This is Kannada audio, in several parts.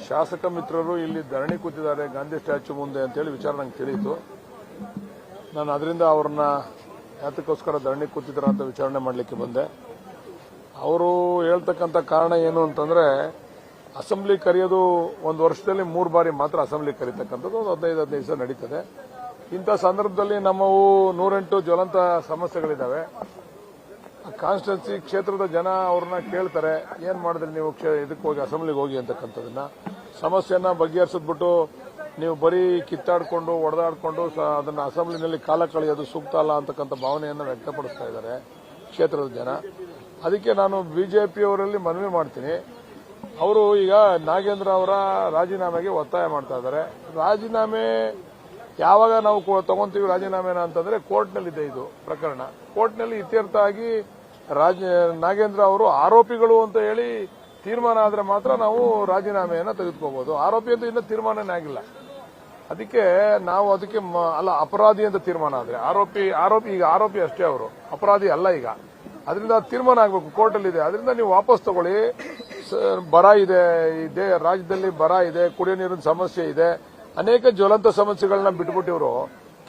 ಶಾಸಕ ಮಿತ್ರರು ಇಲ್ಲಿ ಧರಣಿ ಕೂತಿದ್ದಾರೆ ಗಾಂಧಿ ಸ್ಟ್ಯಾಚ್ಯೂ ಮುಂದೆ ಅಂತೇಳಿ ವಿಚಾರ ನಂಗೆ ತಿಳಿಯಿತು. ನಾನು ಅದರಿಂದ ಅವ್ರನ್ನ ಯಾತಕ್ಕೋಸ್ಕರ ಧರಣಿ ಕೂತಿದ್ದಾರೆ ಅಂತ ವಿಚಾರಣೆ ಮಾಡಲಿಕ್ಕೆ ಬಂದೆ. ಅವರು ಹೇಳ್ತಕ್ಕಂಥ ಕಾರಣ ಏನು ಅಂತಂದ್ರೆ, ಅಸೆಂಬ್ಲಿ ಕರೆಯೋದು ಒಂದು ವರ್ಷದಲ್ಲಿ 3 ಬಾರಿ ಮಾತ್ರ ಅಸೆಂಬ್ಲಿ ಕರೀತಕ್ಕಂಥದ್ದು, ಒಂದು 15 ದಿವಸ ನಡೀತದೆ. ಇಂಥ ಸಂದರ್ಭದಲ್ಲಿ ನಮ್ಮವು 108 ಜ್ವಲಂತ ಸಮಸ್ಯೆಗಳಿದ್ದಾವೆ. ಕಾನ್ಸ್ಟಿಟ್ಯೂನ್ಸಿ ಕ್ಷೇತ್ರದ ಜನ ಅವ್ರನ್ನ ಕೇಳ್ತಾರೆ, ಏನ್ ಮಾಡಿದ್ರಿ ನೀವು ಇದಕ್ಕೆ ಹೋಗಿ ಅಸೆಂಬ್ಲಿಗೆ ಹೋಗಿ ಅಂತಕ್ಕಂಥದನ್ನ, ಸಮಸ್ಯೆನ ಬಗೆಹರಿಸಿದ್ಬಿಟ್ಟು ನೀವು ಬರೀ ಕಿತ್ತಾಡ್ಕೊಂಡು ಒಡೆದಾಡ್ಕೊಂಡು ಅದನ್ನ ಅಸೆಂಬ್ಲಿನಲ್ಲಿ ಕಾಲ ಕಳೆಯೋದು ಸೂಕ್ತ ಅಲ್ಲ ಅಂತಕ್ಕಂಥ ಭಾವನೆಯನ್ನು ವ್ಯಕ್ತಪಡಿಸ್ತಾ ಇದ್ದಾರೆ ಕ್ಷೇತ್ರದ ಜನ. ಅದಕ್ಕೆ ನಾನು ಬಿಜೆಪಿಯವರಲ್ಲಿ ಮನವಿ ಮಾಡ್ತೀನಿ. ಅವರು ಈಗ ನಾಗೇಂದ್ರ ಅವರ ರಾಜೀನಾಮೆಗೆ ಒತ್ತಾಯ ಮಾಡ್ತಾ ಇದ್ದಾರೆ. ರಾಜೀನಾಮೆ ಯಾವಾಗ ನಾವು ತಗೊಂತೀವಿ ರಾಜೀನಾಮೆನ ಅಂತಂದ್ರೆ ಕೋರ್ಟ್ನಲ್ಲಿದೆ ಇದು ಪ್ರಕರಣ. ಕೋರ್ಟ್ನಲ್ಲಿ ಇತ್ಯರ್ಥ ಆಗಿ ನಾಗೇಂದ್ರ ಅವರು ಆರೋಪಿಗಳು ಅಂತ ಹೇಳಿ ತೀರ್ಮಾನ ಆದ್ರೆ ಮಾತ್ರ ನಾವು ರಾಜೀನಾಮೆಯನ್ನ ತೆಗೆದುಕೋಬಹುದು. ಆರೋಪಿ ಅಂತ ಇನ್ನೂ ತೀರ್ಮಾನನೇ ಆಗಿಲ್ಲ. ಅದಕ್ಕೆ ನಾವು ಅಲ್ಲ, ಅಪರಾಧಿ ಅಂತ ತೀರ್ಮಾನ ಆದ್ರೆ ಈಗ ಆರೋಪಿ ಅಷ್ಟೇ, ಅವರು ಅಪರಾಧಿ ಅಲ್ಲ ಈಗ. ಅದರಿಂದ ತೀರ್ಮಾನ ಆಗಬೇಕು, ಕೋರ್ಟಲ್ಲಿದೆ. ಅದರಿಂದ ನೀವು ವಾಪಸ್ ತಗೊಳ್ಳಿ. ಬರ ಇದೆ, ರಾಜ್ಯದಲ್ಲಿ ಬರ ಇದೆ, ಕುಡಿಯೋ ನೀರಿನ ಸಮಸ್ಯೆ ಇದೆ, ಅನೇಕ ಜ್ವಲಂತ ಸಮಸ್ಯೆಗಳನ್ನ ಬಿಟ್ಬಿಟ್ಟಿವರು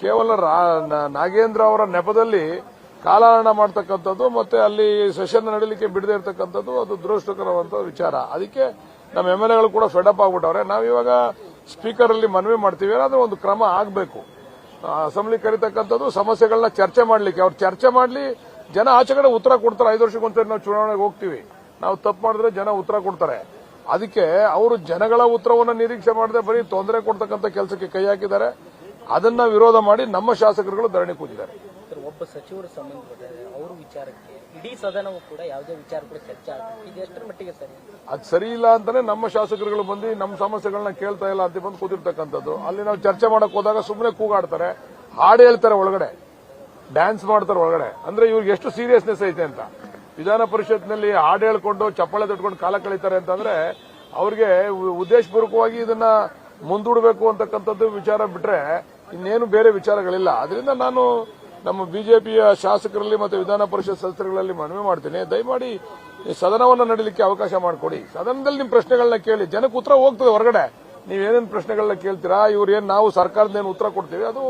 ಕೇವಲ ನಾಗೇಂದ್ರ ಅವರ ನೆಪದಲ್ಲಿ ಕಾಲಹರಣ ಮಾಡ್ತಕ್ಕಂಥದ್ದು ಮತ್ತೆ ಅಲ್ಲಿ ಸೆಷನ್ ನಡೀಲಿಕ್ಕೆ ಬಿಡದೇ ಇರತಕ್ಕಂಥದ್ದು ಅದು ದುರದೃಷ್ಟಕರವಂತ ವಿಚಾರ. ಅದಕ್ಕೆ ನಮ್ಮ MLAಗಳು ಕೂಡ ಫೆಡಪ್ ಆಗ್ಬಿಟ್ಟವ್ರೆ. ನಾವಿವಾಗ ಸ್ಪೀಕರ್ ಅಲ್ಲಿ ಮನವಿ ಮಾಡ್ತೀವಿ, ಏನಾದ್ರೂ ಒಂದು ಕ್ರಮ ಆಗಬೇಕು. ಅಸೆಂಬ್ಲಿ ಕರೀತಕ್ಕಂಥದ್ದು ಸಮಸ್ಯೆಗಳನ್ನ ಚರ್ಚೆ ಮಾಡ್ಲಿಕ್ಕೆ, ಅವ್ರು ಚರ್ಚೆ ಮಾಡ್ಲಿ, ಜನ ಆಚೆ ಕಡೆ ಉತ್ತರ ಕೊಡ್ತಾರೆ. 5 ವರ್ಷಕ್ಕೊಂದ್ಸರಿ ನಾವು ಚುನಾವಣೆಗೆ ಹೋಗ್ತೀವಿ, ನಾವು ತಪ್ಪು ಮಾಡಿದ್ರೆ ಜನ ಉತ್ತರ ಕೊಡ್ತಾರೆ. ಅದಕ್ಕೆ ಅವರು ಜನಗಳ ಉತ್ತರವನ್ನು ನಿರೀಕ್ಷೆ ಮಾಡದೆ ಬರೀ ತೊಂದರೆ ಕೊಡ್ತಕ್ಕಂಥ ಕೆಲಸಕ್ಕೆ ಕೈ ಹಾಕಿದ್ದಾರೆ. ಅದನ್ನ ವಿರೋಧ ಮಾಡಿ ನಮ್ಮ ಶಾಸಕರುಗಳು ಧರಣಿ ಕೂತಿದ್ದಾರೆ. ಒಬ್ಬ ಸಚಿವರು ಸಂಬಂಧಪಟ್ಟ ಅವರ ವಿಚಾರಕ್ಕೆ ಇಡೀ ಸದನವೂ ಕೂಡ ಯಾವುದೇ ವಿಚಾರ ಕೂಡ ಚರ್ಚೆ ಆಗ್ತದೆ, ಇದು ಎಷ್ಟರ ಮಟ್ಟಿಗೆ ಸರಿ? ಅದು ಸರಿ ಇಲ್ಲ ಅಂತಾನೆ ನಮ್ಮ ಶಾಸಕರುಗಳು ಬಂದು ನಮ್ಮ ಸಮಸ್ಯೆಗಳನ್ನ ಕೇಳ್ತಾ ಇಲ್ಲ ಅಂತ ಬಂದು ಕೂತಿರ್ತಕ್ಕಂಥದ್ದು. ಅಲ್ಲಿ ನಾವು ಚರ್ಚೆ ಮಾಡಕ್ ಹೋದಾಗ ಸುಮ್ಮನೆ ಕೂಗಾಡ್ತಾರೆ, ಹಾಡು ಹೇಳ್ತಾರೆ, ಒಳಗಡೆ ಡ್ಯಾನ್ಸ್ ಮಾಡ್ತಾರೆ ಒಳಗಡೆ. ಅಂದ್ರೆ ಇವ್ರಿಗೆ ಎಷ್ಟು ಸೀರಿಯಸ್ನೆಸ್ ಐತೆ ಅಂತ. ವಿಧಾನ ಪರಿಷತ್ನಲ್ಲಿ ಹಾಡು ಹೇಳ್ಕೊಂಡು ಚಪ್ಪಾಳೆ ತಟ್ಕೊಂಡು ಕಾಲ ಕಳೀತಾರೆ ಅಂತಂದ್ರೆ ಅವ್ರಿಗೆ ಉದ್ದೇಶಪೂರ್ವಕವಾಗಿ ಇದನ್ನ ಮುಂದೂಡಬೇಕು ಅಂತಕ್ಕಂಥದ್ದು ವಿಚಾರ ಬಿಟ್ರೆ ಇನ್ನೇನು ಬೇರೆ ವಿಚಾರಗಳಿಲ್ಲ. ಅದರಿಂದ ನಾನು ನಮ್ಮ ಬಿಜೆಪಿಯ ಶಾಸಕರಲ್ಲಿ ಮತ್ತು ವಿಧಾನ ಪರಿಷತ್ ಸದಸ್ಯರುಗಳಲ್ಲಿ ಮನವಿ ಮಾಡ್ತೀನಿ, ದಯಮಾಡಿ ಸದನವನ್ನು ನಡೀಲಿಕ್ಕೆ ಅವಕಾಶ ಮಾಡಿಕೊಡಿ. ಸದನದಲ್ಲಿ ನಿಮ್ಮ ಪ್ರಶ್ನೆಗಳನ್ನ ಕೇಳಿ, ಜನಕ್ಕೆ ಉತ್ತರ ಹೋಗ್ತದೆ ಹೊರಗಡೆ. ನೀವೇನೇನು ಪ್ರಶ್ನೆಗಳನ್ನ ಕೇಳ್ತೀರಾ, ಇವ್ರೇನು ನಾವು ಸರ್ಕಾರದೇನು ಉತ್ತರ ಕೊಡ್ತೀವಿ, ಅದು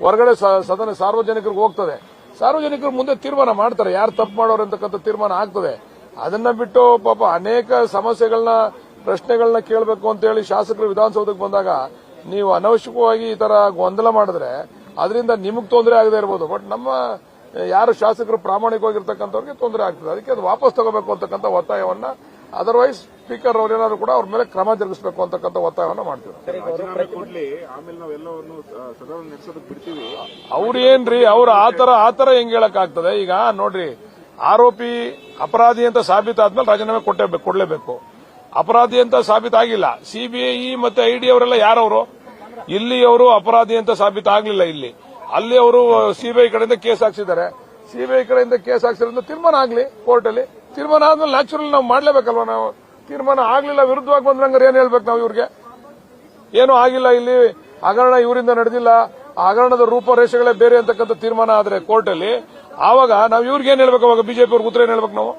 ಹೊರಗಡೆ ಸದನ ಸಾರ್ವಜನಿಕರಿಗೆ ಹೋಗ್ತದೆ. ಸಾರ್ವಜನಿಕರು ಮುಂದೆ ತೀರ್ಮಾನ ಮಾಡ್ತಾರೆ, ಯಾರು ತಪ್ಪು ಮಾಡೋರು ಅಂತಕ್ಕಂಥ ತೀರ್ಮಾನ ಆಗ್ತದೆ. ಅದನ್ನ ಬಿಟ್ಟು ಪಾಪ ಅನೇಕ ಸಮಸ್ಯೆಗಳನ್ನ ಪ್ರಶ್ನೆಗಳನ್ನ ಕೇಳಬೇಕು ಅಂತ ಹೇಳಿ ಶಾಸಕರು ವಿಧಾನಸೌಧಕ್ಕೆ ಬಂದಾಗ ನೀವು ಅನವಶ್ಯಕವಾಗಿ ಈ ತರ ಗೊಂದಲ ಮಾಡಿದ್ರೆ ಅದರಿಂದ ನಿಮಗೆ ತೊಂದರೆ ಆಗದೆ ಇರಬಹುದು, ಬಟ್ ನಮ್ಮ ಯಾರು ಶಾಸಕರು ಪ್ರಾಮಾಣಿಕವಾಗಿರ್ತಕ್ಕಂಥವ್ರಿಗೆ ತೊಂದರೆ ಆಗ್ತದೆ. ಅದಕ್ಕೆ ಅದು ವಾಪಸ್ ತಗೋಬೇಕು ಅಂತಕ್ಕಂಥ ಒತ್ತಾಯವನ್ನ, ಅದರ್ವೈಸ್ ಸ್ಪೀಕರ್ ಅವರೇನಾದ್ರು ಕೂಡ ಅವ್ರ ಮೇಲೆ ಕ್ರಮ ಜರುಗಿಸಬೇಕು ಅಂತಕ್ಕಂಥ ಒತ್ತಾಯವನ್ನ ಮಾಡ್ತೀವಿ. ಅವ್ರೇನ್ರಿ ಅವ್ರು ಆತರ ಹೆಂಗ್ ಹೇಳಕ್ ಆಗ್ತದೆ? ಈಗ ನೋಡ್ರಿ, ಆರೋಪಿ ಅಪರಾಧಿ ಅಂತ ಸಾಬೀತಾದ್ಮೇಲೆ ರಾಜೀನಾಮೆ ಕೊಡ್ಲೇಬೇಕು. ಅಪರಾಧಿ ಅಂತ ಸಾಬೀತಾಗಿಲ್ಲ. ಸಿಬಿಐ ಮತ್ತೆ ಐಡಿ ಅವರೆಲ್ಲ ಯಾರವರು? ಇಲ್ಲಿ ಅವರು ಅಪರಾಧಿ ಅಂತ ಸಾಬೀತಾಗ್ಲಿಲ್ಲ. ಅಲ್ಲಿ ಅವರು ಸಿಬಿಐ ಕಡೆಯಿಂದ ಕೇಸ್ ಹಾಕ್ಸಿದ್ದಾರೆ. ಸಿಬಿಐ ಕಡೆಯಿಂದ ಕೇಸ್ ಹಾಕ್ಸಿರೋದ್ರಿಂದ ತೀರ್ಮಾನ ಆಗ್ಲಿ ಕೋರ್ಟ್ ಅಲ್ಲಿ. ತೀರ್ಮಾನ ಆದ್ಮೇಲೆ ನ್ಯಾಚುರಲ್ ನಾವು ಮಾಡ್ಲೇಬೇಕಲ್ವಾ? ನಾವು ತೀರ್ಮಾನ ಆಗ್ಲಿಲ್ಲ, ವಿರುದ್ಧವಾಗಿ ಬಂದ್ರೆ ಏನ್ ಹೇಳ್ಬೇಕು ನಾವು? ಇವ್ರಿಗೆ ಏನೂ ಆಗಿಲ್ಲ, ಇಲ್ಲಿ ಹಗರಣ ಇವರಿಂದ ನಡೆದಿಲ್ಲ, ಆ ಹಗರಣದ ರೂಪರೇಷೆಗಳೇ ಬೇರೆ ಅಂತಕ್ಕಂಥ ತೀರ್ಮಾನ ಆದ್ರೆ ಕೋರ್ಟ್ ಅಲ್ಲಿ, ಆವಾಗ ನಾವು ಇವ್ರಿಗೆ ಏನ್ ಹೇಳ್ಬೇಕು? ಅವಾಗ ಬಿಜೆಪಿ ಅವ್ರಿಗೆ ಉತ್ತರ ಏನ್ ಹೇಳ್ಬೇಕು ನಾವು?